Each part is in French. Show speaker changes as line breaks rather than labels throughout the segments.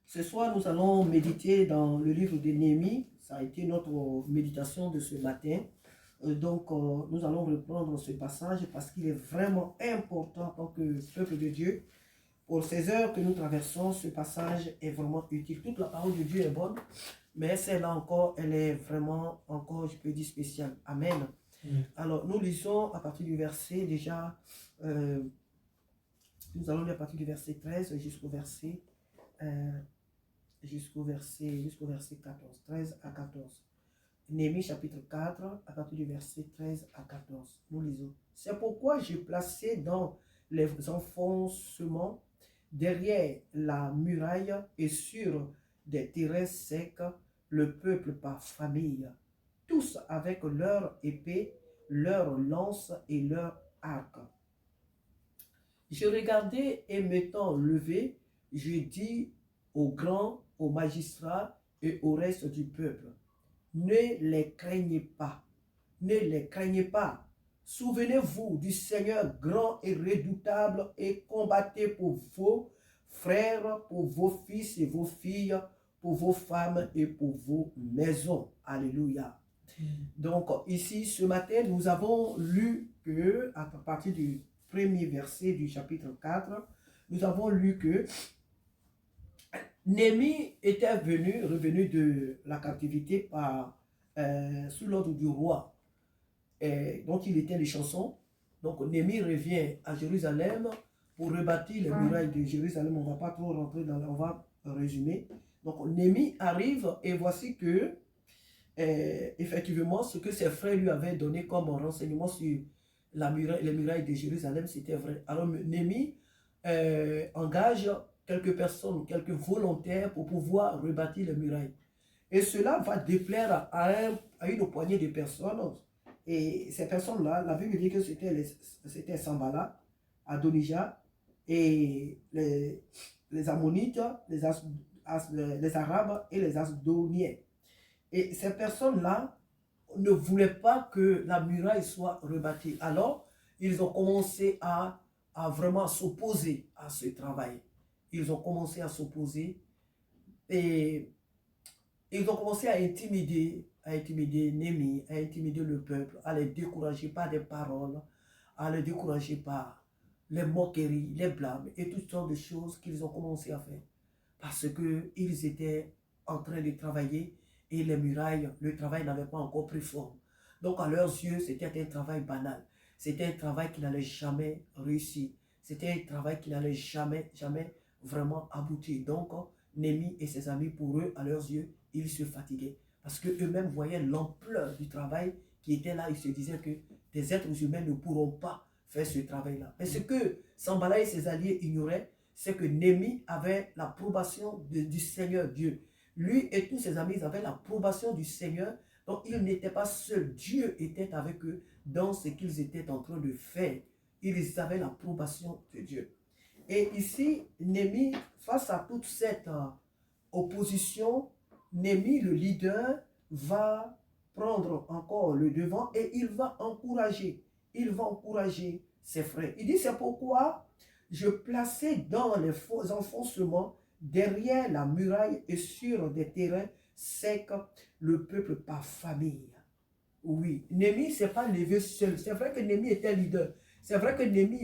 Ce soir, nous allons méditer dans le livre de Néhémie. Ça a été notre méditation de ce matin. Nous allons reprendre ce passage parce qu'il est vraiment important en tant que peuple de Dieu. Pour ces heures que nous traversons, ce passage est vraiment utile. Toute la parole de Dieu est bonne, mais celle-là encore, elle est vraiment encore, je peux dire, spéciale. Amen. Alors, nous lisons à partir du verset déjà, nous allons lire à partir du verset 13 jusqu'au verset 14, 13 à 14. Néhémie chapitre 4, à partir du verset 13 à 14. Nous lisons. C'est pourquoi j'ai placé dans les enfoncements, derrière la muraille et sur des terrains secs, le peuple par famille, tous avec leur épée, leur lance et leur arc. Je regardais et m'étant levé, je dis aux grands, aux magistrats et au reste du peuple, ne les craignez pas, ne les craignez pas. Souvenez-vous du Seigneur grand et redoutable et combattez pour vos frères, pour vos fils et vos filles, pour vos femmes et pour vos maisons. Alléluia. Donc ici, ce matin, nous avons lu que, à partir du premier verset du chapitre 4, nous avons lu que Néhémie était revenu de la captivité sous l'ordre du roi. Donc il était les chansons. Donc Néhémie revient à Jérusalem pour rebâtir les murailles de Jérusalem. On ne va pas trop rentrer dans on va résumer. Donc Néhémie arrive et voici que effectivement ce que ses frères lui avaient donné comme renseignement sur les murailles de Jérusalem, c'était vrai. Alors Néhémie engage quelques personnes, quelques volontaires pour pouvoir rebâtir les murailles. Et cela va déplaire à une poignée de personnes. Et ces personnes-là, la Bible dit que c'était Sambala, Adonija et les Ammonites, les Arabes et les Asdoniens. Et ces personnes-là ne voulaient pas que la muraille soit rebâtie. Alors, ils ont commencé à vraiment s'opposer à ce travail. Ils ont commencé à s'opposer et ils ont commencé à intimider Néhémie, à intimider le peuple, à les décourager par des paroles, à les décourager par les moqueries, les blâmes et toutes sortes de choses qu'ils ont commencé à faire. Parce qu'ils étaient en train de travailler et les murailles, le travail n'avait pas encore pris forme. Donc à leurs yeux, c'était un travail banal. C'était un travail qui n'allait jamais réussir. C'était un travail qui n'allait jamais vraiment aboutir. Donc Néhémie et ses amis, pour eux, à leurs yeux, ils se fatiguaient. Parce qu'eux-mêmes voyaient l'ampleur du travail qui était là. Ils se disaient que des êtres humains ne pourront pas faire ce travail-là. Mais ce que Sambala et ses alliés ignoraient, c'est que Néhémie avait l'approbation du Seigneur Dieu. Lui et tous ses amis avaient l'approbation du Seigneur. Donc ils n'étaient pas seuls. Dieu était avec eux dans ce qu'ils étaient en train de faire. Ils avaient l'approbation de Dieu. Et ici, Néhémie, face à toute cette opposition, Néhémie, le leader, va prendre encore le devant et il va encourager ses frères. Il dit, c'est pourquoi je plaçais dans les enfoncements, derrière la muraille et sur des terrains secs, le peuple par famille. Oui, Néhémie ne s'est pas levé seul. C'est vrai que Néhémie était leader. C'est vrai que Néhémie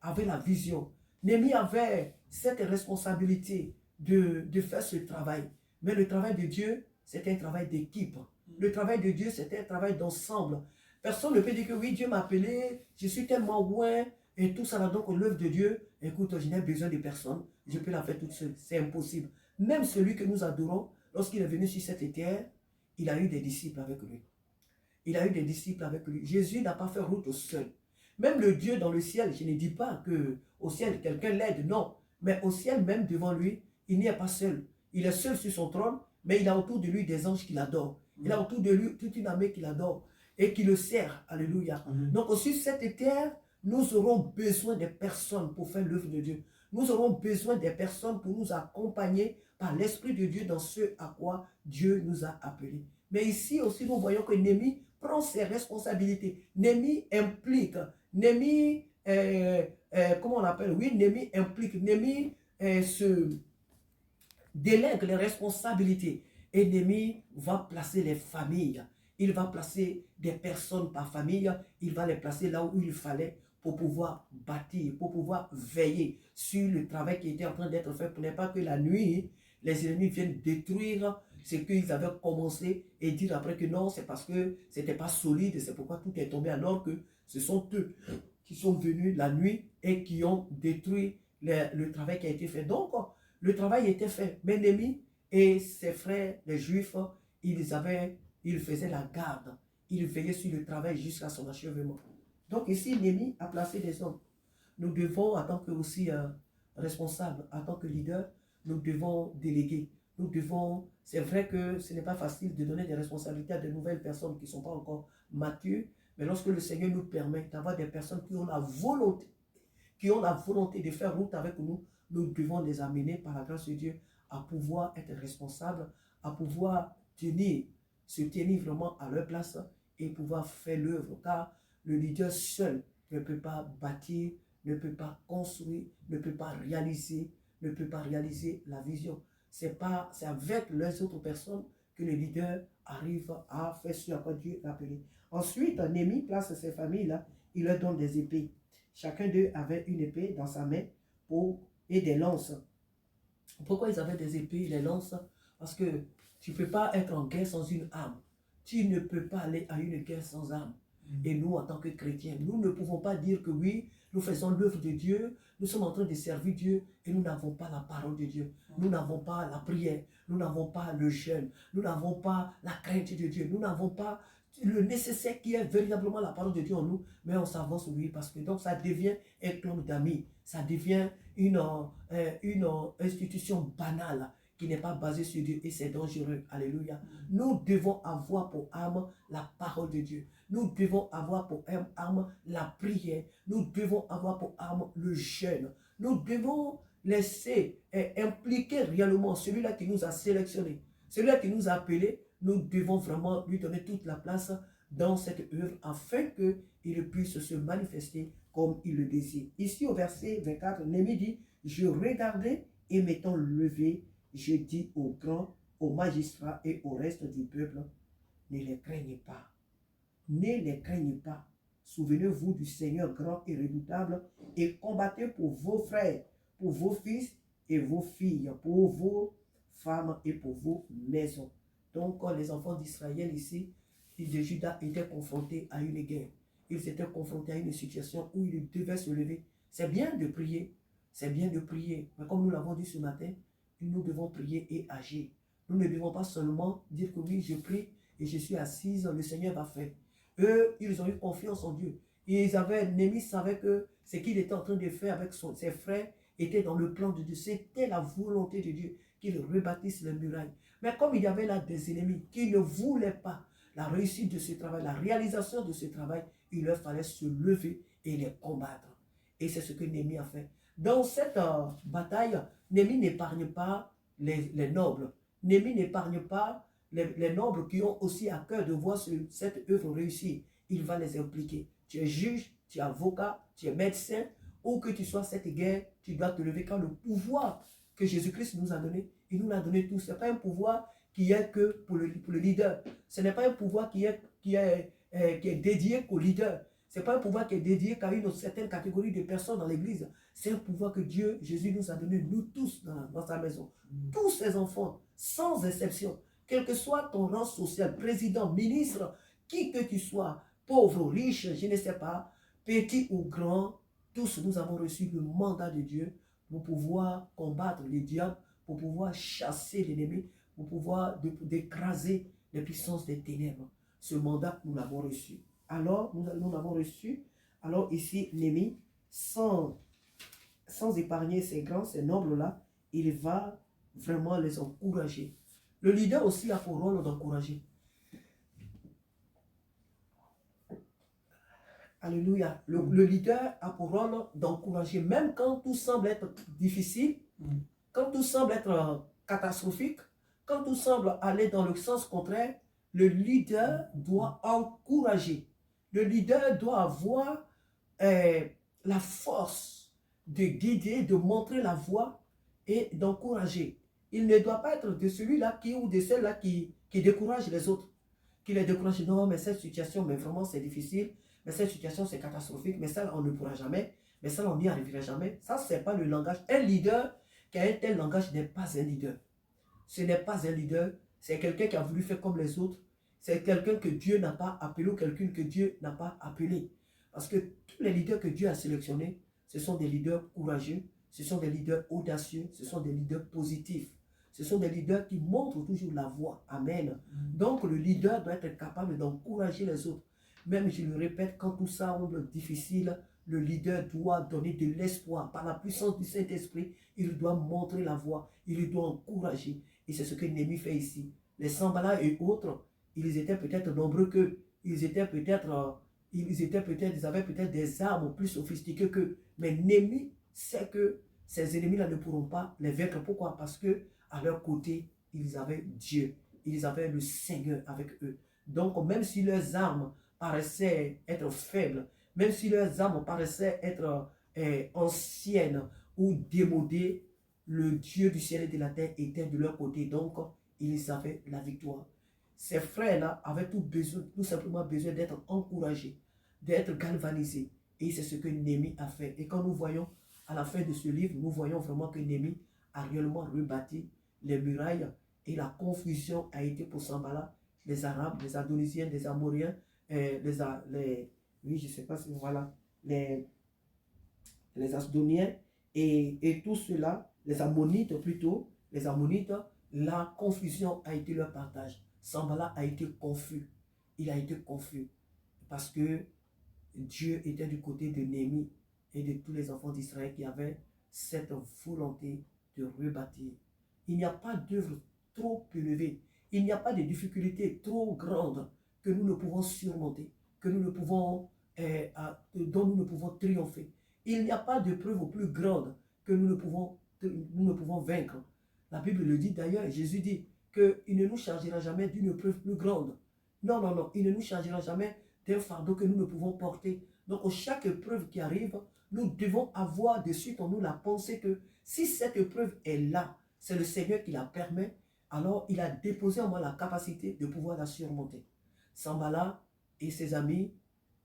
avait la vision. Néhémie avait cette responsabilité de faire ce travail. Mais le travail de Dieu, c'est un travail d'équipe. Le travail de Dieu, c'est un travail d'ensemble. Personne ne peut dire que oui, Dieu m'a appelé, je suis tellement loin, et tout ça. Donc, l'œuvre de Dieu, écoute, je n'ai besoin de personne, je peux la faire toute seule. C'est impossible. Même celui que nous adorons, lorsqu'il est venu sur cette terre, il a eu des disciples avec lui. Il a eu des disciples avec lui. Jésus n'a pas fait route seul. Même le Dieu dans le ciel, je ne dis pas qu'au ciel, quelqu'un l'aide, non. Mais au ciel, même devant lui, il n'y est pas seul. Il est seul sur son trône, mais il a autour de lui des anges qui l'adorent. Il a autour de lui toute une armée qui l'adore et qui le sert. Alléluia. Donc aussi, cette terre, nous aurons besoin des personnes pour faire l'œuvre de Dieu. Nous aurons besoin des personnes pour nous accompagner par l'Esprit de Dieu dans ce à quoi Dieu nous a appelés. Mais ici aussi, nous voyons que Néhémie prend ses responsabilités. Néhémie implique. Néhémie, comment on l'appelle? Oui, Néhémie implique. Néhémie délègue les responsabilités, l'ennemi va placer les familles. Il va placer des personnes par famille. Il va les placer là où il fallait pour pouvoir bâtir, pour pouvoir veiller sur le travail qui était en train d'être fait. Pour ne pas que la nuit, les ennemis viennent détruire ce qu'ils avaient commencé et dire après que non, c'est parce que ce n'était pas solide, c'est pourquoi tout est tombé, alors que ce sont eux qui sont venus la nuit et qui ont détruit le travail qui a été fait. Donc, le travail était fait. Mais Néhémie et ses frères, les Juifs, ils faisaient la garde. Ils veillaient sur le travail jusqu'à son achèvement. Donc ici, Néhémie a placé des hommes. Nous devons, en tant que aussi responsables, en tant que leader, nous devons déléguer. Nous devons, c'est vrai que ce n'est pas facile de donner des responsabilités à de nouvelles personnes qui ne sont pas encore matures, mais lorsque le Seigneur nous permet d'avoir des personnes qui ont la volonté de faire route avec nous, nous devons les amener par la grâce de Dieu à pouvoir être responsables, à pouvoir se tenir vraiment à leur place et pouvoir faire l'œuvre. Car le leader seul ne peut pas bâtir, ne peut pas construire, ne peut pas réaliser la vision. C'est avec les autres personnes que le leader arrive à faire ce à quoi Dieu l'a appelé. Ensuite, Néhémie place ses familles-là, il leur donne des épées. Chacun d'eux avait une épée dans sa main et des lances. Pourquoi ils avaient des épées et des lances? Parce que tu ne peux pas être en guerre sans une arme. Tu ne peux pas aller à une guerre sans arme. Et nous, en tant que chrétiens, nous ne pouvons pas dire que oui, nous faisons l'œuvre de Dieu, nous sommes en train de servir Dieu et nous n'avons pas la parole de Dieu. Nous n'avons pas la prière, nous n'avons pas le jeûne, nous n'avons pas la crainte de Dieu, nous n'avons pas le nécessaire qui est véritablement la parole de Dieu en nous, mais on s'avance oui parce que donc ça devient un club d'amis, ça devient une institution banale qui n'est pas basée sur Dieu et c'est dangereux. Alléluia. Nous devons avoir pour arme la parole de Dieu. Nous devons avoir pour arme la prière. Nous devons avoir pour arme le jeûne. Nous devons laisser impliquer réellement celui-là qui nous a sélectionnés, celui-là qui nous a appelés. Nous devons vraiment lui donner toute la place dans cette œuvre afin qu'il puisse se manifester comme il le désire. Ici au verset 24, Néhémie dit, je regardais et m'étant levé, je dis aux grands, aux magistrats et au reste du peuple, ne les craignez pas. Ne les craignez pas. Souvenez-vous du Seigneur grand et redoutable et combattez pour vos frères, pour vos fils et vos filles, pour vos femmes et pour vos maisons. Donc, quand les enfants d'Israël ici, de Juda, étaient confrontés à une guerre, ils étaient confrontés à une situation où ils devaient se lever. C'est bien de prier, c'est bien de prier. Mais comme nous l'avons dit ce matin, nous devons prier et agir. Nous ne devons pas seulement dire que oui, je prie et je suis assise, le Seigneur va faire. Eux, ils ont eu confiance en Dieu. Néhémie savait que ce qu'il était en train de faire avec ses frères était dans le plan de Dieu. C'était la volonté de Dieu qu'il rebâtisse les murailles. Mais comme il y avait là des ennemis qui ne voulaient pas la réussite de ce travail, la réalisation de ce travail, il leur fallait se lever et les combattre. Et c'est ce que Néhémie a fait. Dans cette bataille, Néhémie n'épargne pas les nobles. Néhémie n'épargne pas les nobles qui ont aussi à cœur de voir cette œuvre réussir. Il va les impliquer. Tu es juge, tu es avocat, tu es médecin, où que tu sois cette guerre, tu dois te lever quand le pouvoir que Jésus-Christ nous a donné, il nous l'a donné tous. Ce n'est pas un pouvoir qui est que pour le leader. Ce n'est pas un pouvoir qui est dédié qu'au leader. Ce n'est pas un pouvoir qui est dédié qu'à une certaine catégorie de personnes dans l'église. C'est un pouvoir que Dieu, Jésus nous a donné, nous tous, dans sa maison. Tous ses enfants, sans exception. Quel que soit ton rang social, président, ministre, qui que tu sois, pauvre ou riche, je ne sais pas, petit ou grand, tous nous avons reçu le mandat de Dieu pour pouvoir combattre les diables, pour pouvoir chasser l'ennemi, pour pouvoir d'écraser les puissances des ténèbres. Ce mandat, nous l'avons reçu. Alors, nous l'avons reçu. Alors ici, Néhémie, sans épargner ces grands, ces nobles-là, il va vraiment les encourager. Le leader aussi a pour rôle d'encourager. Alléluia. Le leader a pour rôle d'encourager, même quand tout semble être difficile, quand tout semble être catastrophique, quand tout semble aller dans le sens contraire, le leader doit encourager. Le leader doit avoir la force de guider, de montrer la voie et d'encourager. Il ne doit pas être de celui-là qui ou de celle-là qui décourage les autres. Qui les décourage. Non, mais cette situation, mais vraiment, c'est difficile. Mais cette situation, c'est catastrophique. Mais ça, on ne pourra jamais. Mais ça, on n'y arrivera jamais. Ça, ce n'est pas le langage. Un leader qui a un tel langage n'est pas un leader. Ce n'est pas un leader. C'est quelqu'un qui a voulu faire comme les autres. C'est quelqu'un que Dieu n'a pas appelé ou quelqu'un que Dieu n'a pas appelé. Parce que tous les leaders que Dieu a sélectionnés, ce sont des leaders courageux, ce sont des leaders audacieux, ce sont des leaders positifs. Ce sont des leaders qui montrent toujours la voie. Amen. Donc le leader doit être capable d'encourager les autres. Même, je le répète, quand tout ça semble difficile, le leader doit donner de l'espoir. Par la puissance du Saint-Esprit, il doit montrer la voie, il doit encourager. Et c'est ce que Néhémie fait ici. Les Sanballat et autres, ils étaient peut-être nombreux qu'eux. Ils avaient peut-être des armes plus sophistiquées qu'eux. Mais Néhémie sait que ces ennemis-là ne pourront pas les vaincre. Pourquoi? Parce que à leur côté, ils avaient Dieu. Ils avaient le Seigneur avec eux. Donc, même si leurs armes paraissaient être faibles, même si leurs armes paraissaient être anciennes ou démodées, le Dieu du ciel et de la terre était de leur côté. Donc, ils avaient la victoire. Ces frères-là avaient tout simplement besoin d'être encouragés, d'être galvanisés. Et c'est ce que Néhémie a fait. Et quand nous voyons à la fin de ce livre, nous voyons vraiment que Néhémie a réellement rebâti les murailles et la confusion a été pour Sanballat, les Arabes, les Adonisiens, les Amoriens, oui, je ne sais pas si voilà, les Asdoniens et tout cela, les Ammonites plutôt, les Ammonites, la confusion a été leur partage. Sanballat a été confus. Il a été confus parce que Dieu était du côté de Néhémie et de tous les enfants d'Israël qui avaient cette volonté de rebâtir. Il n'y a pas d'œuvre trop élevée. Il n'y a pas de difficultés trop grandes que nous ne pouvons surmonter, que nous ne pouvons, dont nous ne pouvons triompher. Il n'y a pas de preuve plus grande que nous ne pouvons vaincre. La Bible le dit d'ailleurs, Jésus dit qu'il ne nous chargera jamais d'une preuve plus grande. Non, non, non, il ne nous chargera jamais d'un fardeau que nous ne pouvons porter. Donc, chaque épreuve qui arrive, nous devons avoir de suite en nous la pensée que si cette épreuve est là, c'est le Seigneur qui la permet, alors il a déposé en moi la capacité de pouvoir la surmonter. Sanballat et ses amis,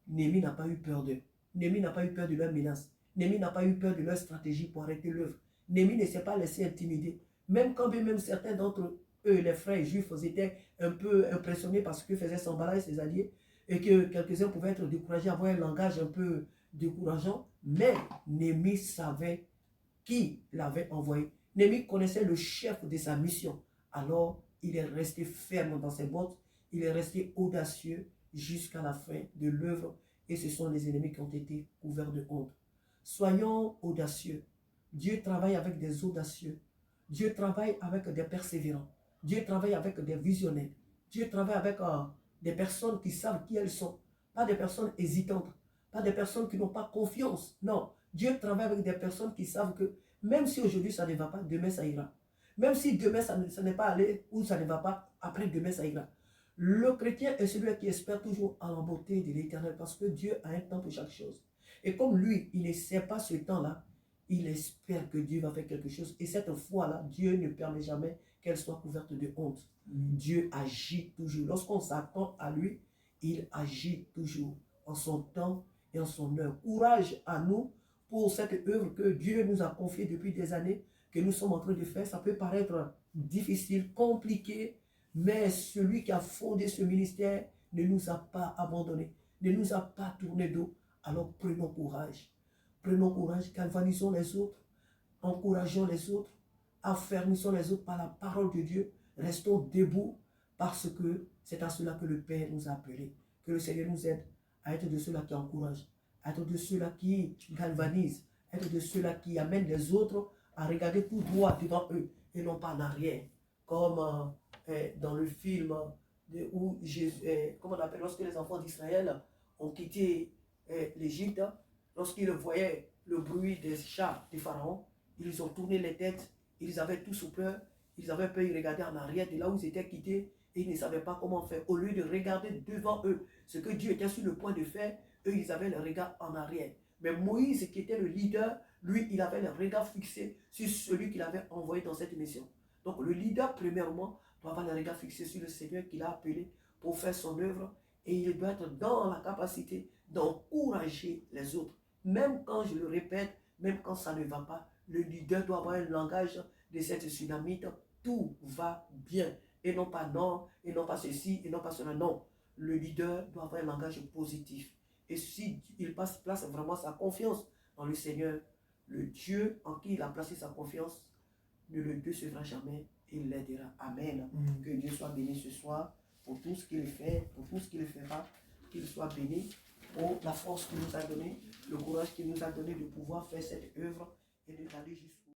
Néhémie n'a pas eu peur d'eux. Néhémie n'a pas eu peur de leurs menaces. Néhémie n'a pas eu peur de leur stratégie pour arrêter l'œuvre. Néhémie ne s'est pas laissé intimider. Même quand même certains d'entre eux, les frères juifs, étaient un peu impressionnés par ce que faisait Sanballat et ses alliés, et que quelques-uns pouvaient être découragés, avoir un langage un peu décourageant, mais Néhémie savait qui l'avait envoyé. Néhémie connaissait le chef de sa mission. Alors, il est resté ferme dans ses bottes, il est resté audacieux jusqu'à la fin de l'œuvre, et ce sont les ennemis qui ont été couverts de honte. Soyons audacieux. Dieu travaille avec des audacieux. Dieu travaille avec des persévérants. Dieu travaille avec des visionnaires. Dieu travaille avec des personnes qui savent qui elles sont. Pas des personnes hésitantes. Pas des personnes qui n'ont pas confiance. Non. Dieu travaille avec des personnes qui savent que même si aujourd'hui ça ne va pas, demain ça ira. Même si demain ça n'est pas allé ou ça ne va pas, après demain ça ira. Le chrétien est celui qui espère toujours en la beauté de l'Éternel parce que Dieu a un temps pour chaque chose. Et comme lui, il ne sait pas ce temps-là, il espère que Dieu va faire quelque chose. Et cette foi-là, Dieu ne permet jamais qu'elle soit couverte de honte. Dieu agit toujours. Lorsqu'on s'attend à lui, il agit toujours en son temps et en son heure. Courage à nous pour cette œuvre que Dieu nous a confiée depuis des années, que nous sommes en train de faire. Ça peut paraître difficile, compliqué, mais celui qui a fondé ce ministère ne nous a pas abandonnés, ne nous a pas tourné dos. Alors prenons courage. Prenons courage, galvanisons les autres, encourageons les autres, affermissons les autres par la parole de Dieu. Restons debout parce que c'est à cela que le Père nous a appelés. Que le Seigneur nous aide à être de ceux-là qui encouragent, à être de ceux-là qui galvanisent, à être de ceux-là qui amènent les autres à regarder tout droit devant eux et non pas en arrière. Comme dans le film où Jésus, comment on appelle, lorsque les enfants d'Israël ont quitté l'Égypte, lorsqu'ils voyaient le bruit des chars du Pharaon, ils ont tourné les têtes, ils avaient tous peur, ils avaient peur, ils regardaient en arrière de là où ils étaient quittés et ils ne savaient pas comment faire. Au lieu de regarder devant eux ce que Dieu était sur le point de faire, eux, ils avaient le regard en arrière. Mais Moïse, qui était le leader, lui, il avait le regard fixé sur celui qu'il avait envoyé dans cette mission. Donc le leader, premièrement, doit avoir les regards fixés sur le Seigneur qu'il a appelé pour faire son œuvre et il doit être dans la capacité d'encourager les autres. Même quand, je le répète, même quand ça ne va pas, le leader doit avoir un langage de cette tsunamite, tout va bien. Et non pas non, et non pas ceci, et non pas cela, non. Le leader doit avoir un langage positif. Et si il place vraiment sa confiance dans le Seigneur, le Dieu en qui il a placé sa confiance ne le décevra jamais, il l'aidera. Amen. Que Dieu soit béni ce soir pour tout ce qu'il fait, pour tout ce qu'il fera, qu'il soit béni pour la force qu'il nous a donnée, le courage qu'il nous a donné de pouvoir faire cette œuvre et de d'aller jusqu'au